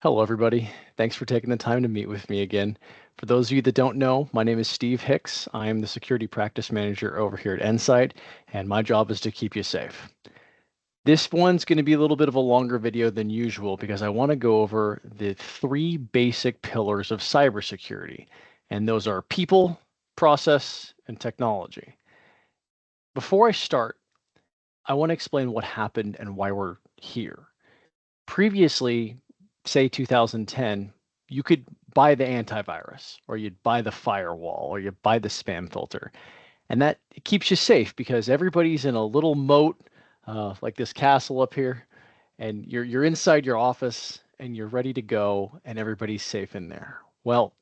Hello, everybody. Thanks for taking the time to meet with me again. For those of you that don't know, my name is Steve Hicks. I am the security practice manager over here at Endsight, and my job is to keep you safe. This one's going to be a little bit of a longer video than usual because I want to go over the three basic pillars of cybersecurity, and those are people, process, and technology. Before I start, I want to explain what happened and why we're here. Previously, say 2010, you could buy the antivirus, or you'd buy the firewall, or you'd buy the spam filter. And that keeps you safe because everybody's in a little moat, like this castle up here, and you're inside your office and you're ready to go, and everybody's safe in there. Well,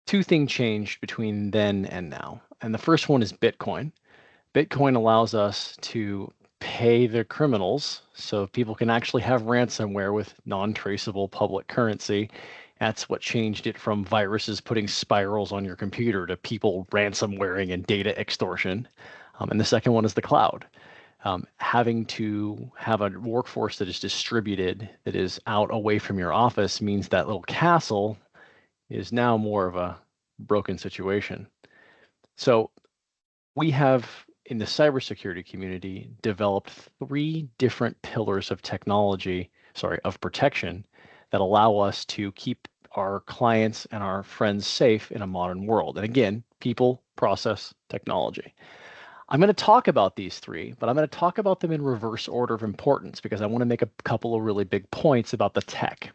two things changed between then and now. And the first one is Bitcoin. Bitcoin allows us to pay the criminals so people can actually have ransomware with non-traceable public currency. That's what changed it from viruses putting spirals on your computer to people ransomwaring and data extortion. And the second one is the cloud. Having to have a workforce that is distributed, that is out away from your office, means that little castle is now more of a broken situation. So we have in the cybersecurity community developed three different pillars of of protection that allow us to keep our clients and our friends safe in a modern world. And again, people, process, technology. I'm going to talk about these three, but I'm going to talk about them in reverse order of importance because I want to make a couple of really big points about the tech.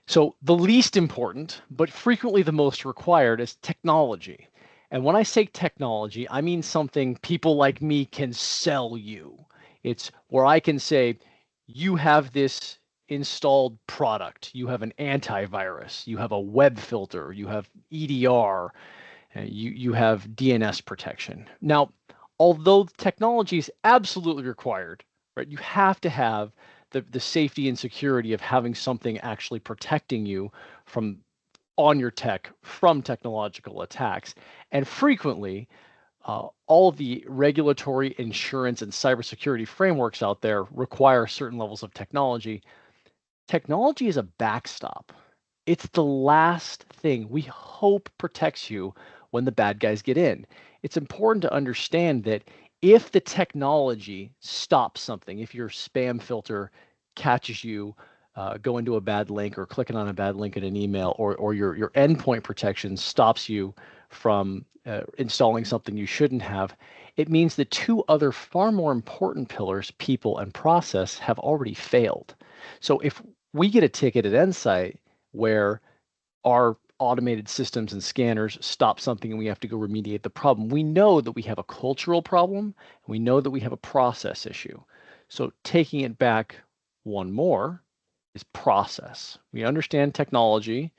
So the least important, but frequently the most required, is technology. And when I say technology, I mean something people like me can sell you. It's where I can say, you have this installed product, you have an antivirus, you have a web filter, you have EDR, you have DNS protection. Now, although technology is absolutely required, right? You have to have the safety and security of having something actually protecting you from on your tech from technological attacks. And frequently, all of the regulatory, insurance, and cybersecurity frameworks out there require certain levels of technology. Technology is a backstop. It's the last thing we hope protects you when the bad guys get in. It's important to understand that if the technology stops something, if your spam filter catches you going to a bad link or clicking on a bad link in an email, or your endpoint protection stops you from installing something you shouldn't have, it means the two other far more important pillars, people and process, have already failed. So if we get a ticket at Endsight where our automated systems and scanners stop something and we have to go remediate the problem, we know that we have a cultural problem, and we know that we have a process issue. So taking it back one more is process. We understand technology.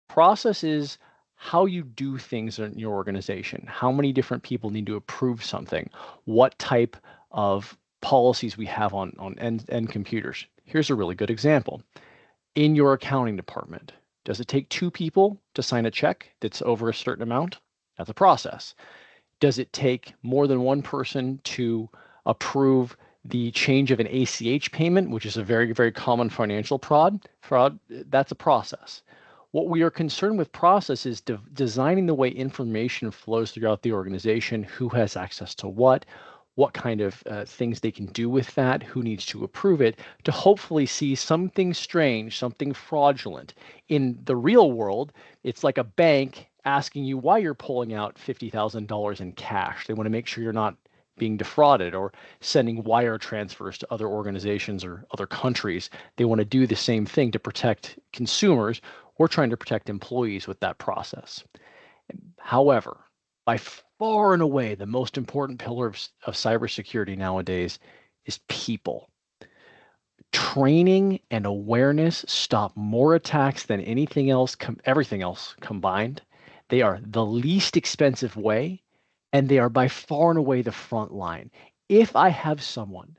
Process is how you do things in your organization, how many different people need to approve something, what type of policies we have on end computers. Here's a really good example. In your accounting department, does it take two people to sign a check that's over a certain amount? That's a process. Does it take more than one person to approve the change of an ACH payment, which is a very, very common financial fraud? That's a process. What we are concerned with process is designing the way information flows throughout the organization, who has access to what kind of things they can do with that, who needs to approve it, to hopefully see something strange, something fraudulent. In the real world, it's like a bank asking you why you're pulling out $50,000 in cash. They want to make sure you're not being defrauded, or sending wire transfers to other organizations or other countries. They want to do the same thing to protect consumers. We're trying to protect employees with that process. However, by far and away, the most important pillar of cybersecurity nowadays is people. Training and awareness stop more attacks than anything else, everything else combined. They are the least expensive way, and they are by far and away the front line. If I have someone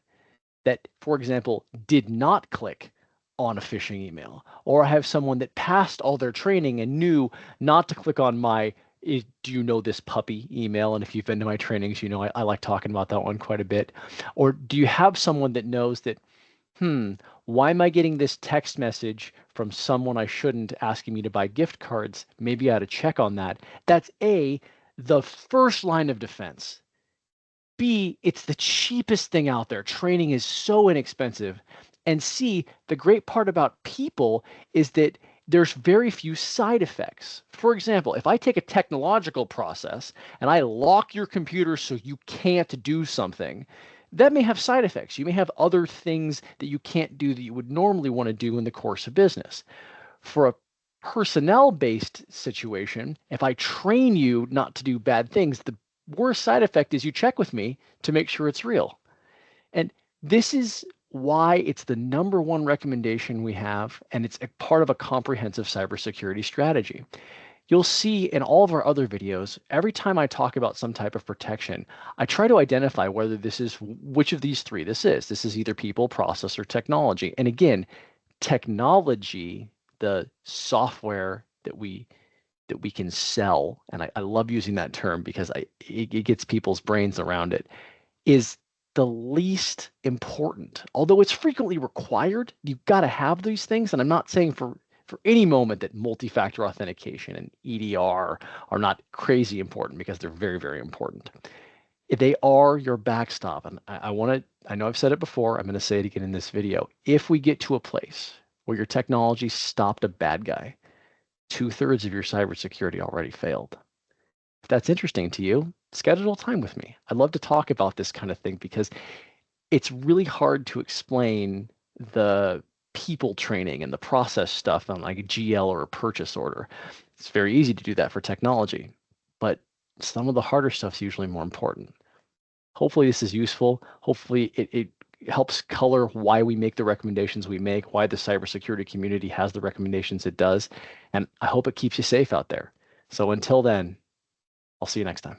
that, for example, did not click on a phishing email, or I have someone that passed all their training and knew not to click on my do you know this puppy email? And if you've been to my trainings, you know I like talking about that one quite a bit. Or do you have someone that knows that hmm, why am I getting this text message from someone I shouldn't asking me to buy gift cards? Maybe I ought to check on that. That's A, the first line of defense. B, it's the cheapest thing out there. Training is so inexpensive. And C, the great part about people is that there's very few side effects. For example, if I take a technological process and I lock your computer so you can't do something, that may have side effects. You may have other things that you can't do that you would normally want to do in the course of business. For a personnel based situation, if I train you not to do bad things, the worst side effect is you check with me to make sure it's real. And this is why it's the number one recommendation we have, and it's a part of a comprehensive cybersecurity strategy. You'll see in all of our other videos, every time I talk about some type of protection, I try to identify whether this is which of these three this is. This is either people, process, or technology. And again, technology, the software that we can sell, and I love using that term because it gets people's brains around it, is the least important. Although it's frequently required, you've got to have these things. And I'm not saying for any moment that multi-factor authentication and EDR are not crazy important, because they're very, very important. They are your backstop. And I know I've said it before, I'm going to say it again in this video. If we get to a place where your technology stopped a bad guy, 2/3 of your cybersecurity already failed. If that's interesting to you, schedule time with me. I'd love to talk about this kind of thing because it's really hard to explain the people training and the process stuff on like a GL or a purchase order. It's very easy to do that for technology, but some of the harder stuff is usually more important. Hopefully this is useful. Hopefully it helps color why we make the recommendations we make, why the cybersecurity community has the recommendations it does, and I hope it keeps you safe out there. So until then, I'll see you next time.